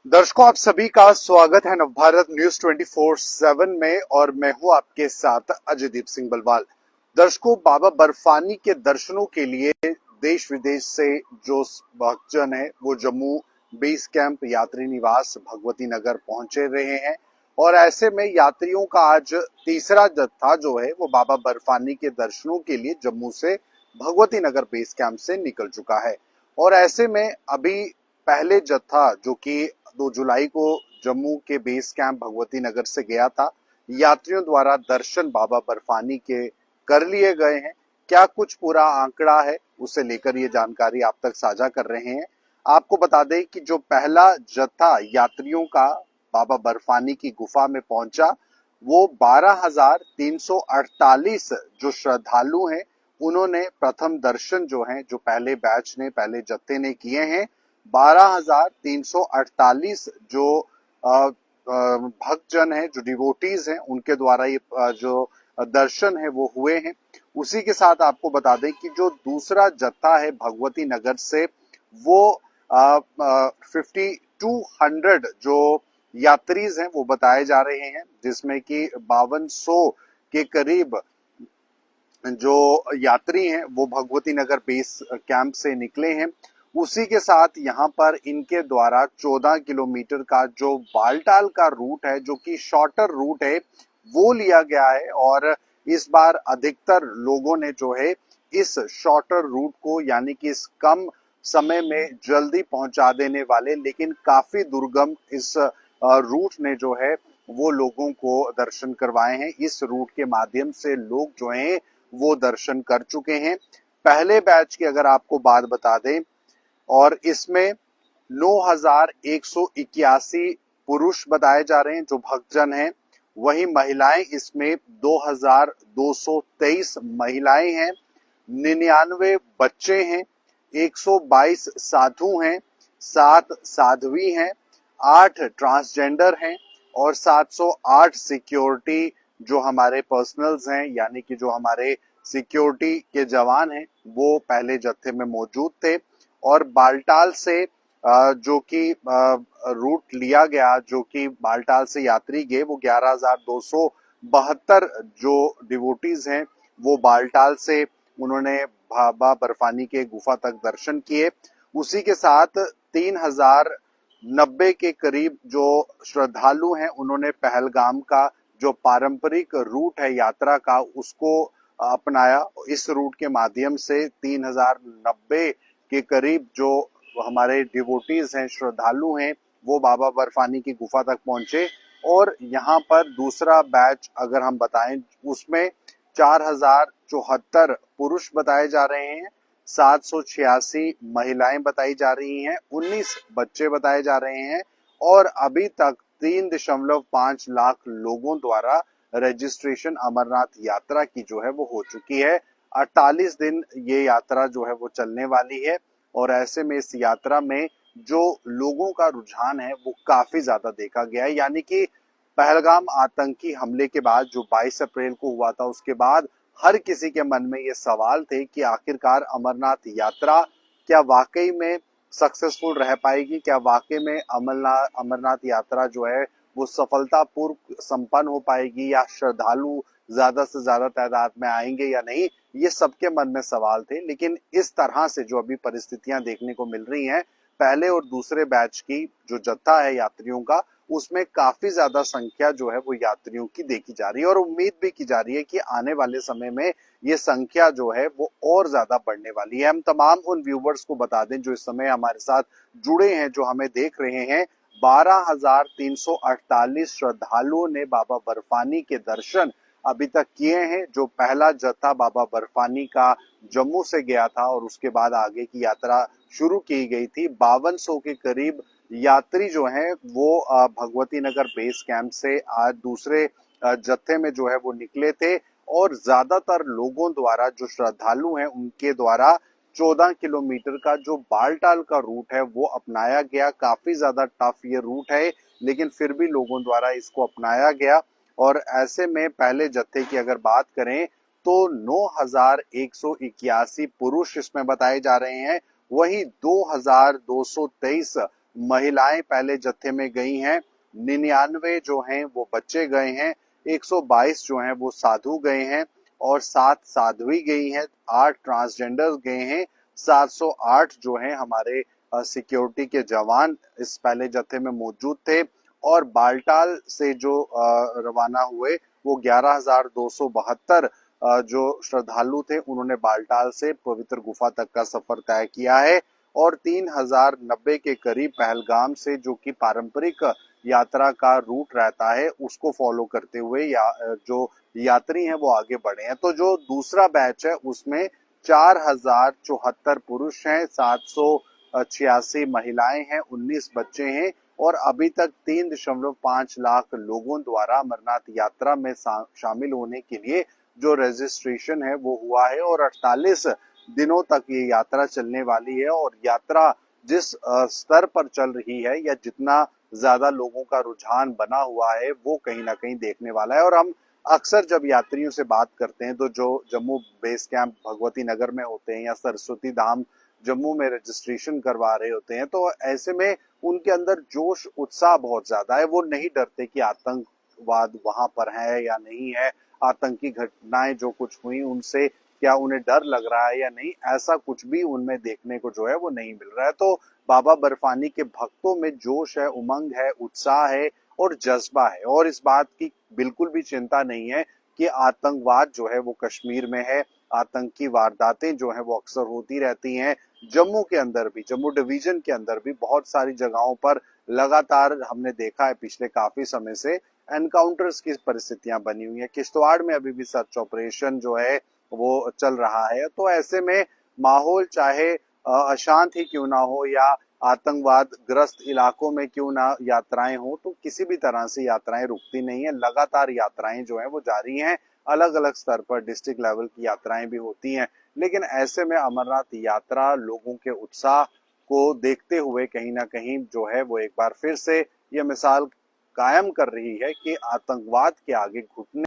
दर्शकों, आप सभी का स्वागत है नवभारत न्यूज 24/7 में और मैं हूं आपके साथ अजयदीप सिंह बलवाल। दर्शकों, बाबा बर्फानी के दर्शनों के लिए देश विदेश से जो भक्तजन है वो जम्मू बेस कैंप यात्री निवास भगवती नगर पहुंचे रहे हैं और ऐसे में यात्रियों का आज तीसरा जत्था जो है वो बाबा बर्फानी के दर्शनों के लिए जम्मू से भगवती नगर बेस कैंप से निकल चुका है। और ऐसे में अभी पहले जत्था जो कि 2 जुलाई को जम्मू के बेस कैंप भगवती नगर से गया था, यात्रियों द्वारा दर्शन बाबा बर्फानी के कर लिए गए हैं। क्या कुछ पूरा आंकड़ा है, उसे लेकर ये जानकारी आप तक साझा कर रहे हैं। आपको बता दें कि जो पहला जत्था यात्रियों का बाबा बर्फानी की गुफा में पहुंचा, वो 12,348 जो श्रद्धालु हैं उन्होंने प्रथम दर्शन जो हैं, जो पहले बैच ने पहले जत्थे ने किए हैं। 12,348 जो भक्तजन हैं, जो डिवोटीज हैं, उनके द्वारा ये जो दर्शन है वो हुए हैं। उसी के साथ आपको बता दें कि जो दूसरा जत्था है भगवती नगर से, वो 5200 जो यात्रीज हैं वो बताए जा रहे हैं, जिसमें कि 5200 के करीब जो यात्री हैं वो भगवती नगर बेस कैंप से निकले हैं। उसी के साथ यहाँ पर इनके द्वारा 14 किलोमीटर का जो बालटाल का रूट है, जो कि शॉर्टर रूट है, वो लिया गया है। और इस बार अधिकतर लोगों ने जो है इस शॉर्टर रूट को, यानी कि इस कम समय में जल्दी पहुंचा देने वाले लेकिन काफी दुर्गम इस रूट ने जो है वो लोगों को दर्शन करवाए हैं। इस रूट के माध्यम से लोग जो हैं वो दर्शन कर चुके हैं। पहले बैच की अगर आपको बात बता दें, और इसमें 9,181 पुरुष बताए जा रहे हैं जो भक्तजन हैं, वहीं महिलाएं इसमें 2,223 महिलाएं हैं, 99 बच्चे हैं, 122 साधु हैं, 7 साध्वी हैं, 8 ट्रांसजेंडर हैं और 708 सिक्योरिटी जो हमारे पर्सनल्स हैं, यानी कि जो हमारे सिक्योरिटी के जवान हैं, वो पहले जत्थे में मौजूद थे। और बालटाल से जो कि रूट लिया गया, जो कि बालटाल से यात्री गए, वो 11,272 जो डिवोटीज हैं वो बालटाल से उन्होंने बाबा बर्फानी के गुफा तक दर्शन किए। उसी के साथ 3,090 के करीब जो श्रद्धालु हैं उन्होंने पहलगाम का जो पारंपरिक रूट है यात्रा का, उसको अपनाया। इस रूट के माध्यम से 3,090 के करीब जो हमारे डिवोटीज हैं, श्रद्धालु हैं, वो बाबा बर्फानी की गुफा तक पहुंचे। और यहाँ पर दूसरा बैच अगर हम बताएं, उसमें 4,074 पुरुष बताए जा रहे हैं, 786 महिलाएं बताई जा रही हैं, 19 बच्चे बताए जा रहे हैं और अभी तक 3.5 लाख लोगों द्वारा रजिस्ट्रेशन अमरनाथ यात्रा की जो है वो हो चुकी है। 48 दिन ये यात्रा जो है वो चलने वाली है और ऐसे में इस यात्रा में जो लोगों का रुझान है वो काफी ज्यादा देखा गया है। यानी कि पहलगाम आतंकी हमले के बाद जो 22 अप्रैल को हुआ था, उसके बाद हर किसी के मन में ये सवाल थे कि आखिरकार अमरनाथ यात्रा क्या वाकई में सक्सेसफुल रह पाएगी, क्या वाकई में अमरनाथ यात्रा जो है वो सफलतापूर्वक संपन्न हो पाएगी, या श्रद्धालु ज्यादा से ज्यादा तादाद में आएंगे या नहीं। ये सबके मन में सवाल थे। लेकिन इस तरह से जो अभी परिस्थितियां देखने को मिल रही हैं, पहले और दूसरे बैच की जो जत्था है यात्रियों का, उसमें काफी ज्यादा संख्या जो है वो यात्रियों की देखी जा रही है और उम्मीद भी की जा रही है कि आने वाले समय में ये संख्या जो है वो और ज्यादा बढ़ने वाली है। हम तमाम उन व्यूवर्स को बता दें जो इस समय हमारे साथ जुड़े हैं, जो हमें देख रहे हैं, 12,348 श्रद्धालुओं ने बाबा बर्फानी के दर्शन अभी तक किए हैं। जो पहला जत्था बाबा बर्फानी का जम्मू से गया था और उसके बाद आगे की यात्रा शुरू की गई थी, 5200 के करीब यात्री जो हैं वो भगवती नगर बेस कैंप से आज दूसरे जत्थे में जो है वो निकले थे। और ज्यादातर लोगों द्वारा, जो श्रद्धालु हैं, उनके द्वारा 14 किलोमीटर का जो बालटाल का रूट है वो अपनाया गया। काफी ज्यादा टफ ये रूट है, लेकिन फिर भी लोगों द्वारा इसको अपनाया गया। और ऐसे में पहले जत्थे की अगर बात करें तो 9,181 पुरुष इसमें बताए जा रहे हैं, वहीं 2,223 महिलाएं पहले जत्थे में गई हैं, 99 जो हैं वो बच्चे गए हैं, 122 जो हैं वो साधु गए हैं और 7 साध्वी गई हैं, 8 ट्रांसजेंडर गए हैं, 708 जो हैं हमारे सिक्योरिटी के जवान इस पहले जत्थे में मौजूद थे और बालटाल से जो रवाना हुए वो 11,272 जो श्रद्धालु थे उन्होंने बालटाल से पवित्र गुफा तक का सफर तय किया है और 3,090 के करीब पहलगाम से जो कि पारंपरिक यात्रा का रूट रहता है उसको फॉलो करते हुए जो यात्री हैं वो आगे बढ़े हैं। तो जो दूसरा बैच है उसमें 4,074 पुरुष हैं, 786 महिलाएं हैं, 19 बच्चे हैं और अभी तक 3.5 लाख लोगों द्वारा अमरनाथ यात्रा में शामिल होने के लिए जो रजिस्ट्रेशन है वो हुआ है और 48 दिनों तक ये यात्रा चलने वाली है और यात्रा जिस स्तर पर चल रही है या जितना ज्यादा लोगों का रुझान बना हुआ है वो कहीं ना कहीं देखने वाला है। और हम अक्सर जब यात्रियों से बात करते हैं तो जो जम्मू बेस कैंप भगवती नगर में होते हैं या सरस्वती धाम जम्मू में रजिस्ट्रेशन करवा रहे होते हैं तो ऐसे में उनके अंदर जोश उत्साह बहुत ज्यादा है। वो नहीं डरते कि आतंकवाद वहां पर है या नहीं है, आतंकी घटनाएं जो कुछ हुई उनसे क्या उन्हें डर लग रहा है या नहीं, ऐसा कुछ भी उनमें देखने को जो है वो नहीं मिल रहा है। तो बाबा बर्फानी के भक्तों में जोश है, उमंग है, उत्साह है और जज्बा है और इस बात की बिल्कुल भी चिंता नहीं है कि आतंकवाद जो है वो कश्मीर में है, आतंकी वारदातें जो है वो अक्सर होती रहती हैं। जम्मू के अंदर भी, जम्मू डिवीजन के अंदर भी बहुत सारी जगहों पर लगातार हमने देखा है पिछले काफी समय से एनकाउंटर्स की परिस्थितियां बनी हुई है। किश्तवाड़ में अभी भी सर्च ऑपरेशन जो है वो चल रहा है। तो ऐसे में माहौल चाहे अशांत ही क्यों ना हो या आतंकवाद ग्रस्त इलाकों में क्यों ना यात्राएं हो, तो किसी भी तरह से यात्राएं रुकती नहीं है। लगातार यात्राएं जो है वो जारी हैं, अलग अलग स्तर पर डिस्ट्रिक्ट लेवल की यात्राएं भी होती हैं। लेकिन ऐसे में अमरनाथ यात्रा लोगों के उत्साह को देखते हुए कहीं ना कहीं जो है वो एक बार फिर से ये मिसाल कायम कर रही है कि आतंकवाद के आगे घुटने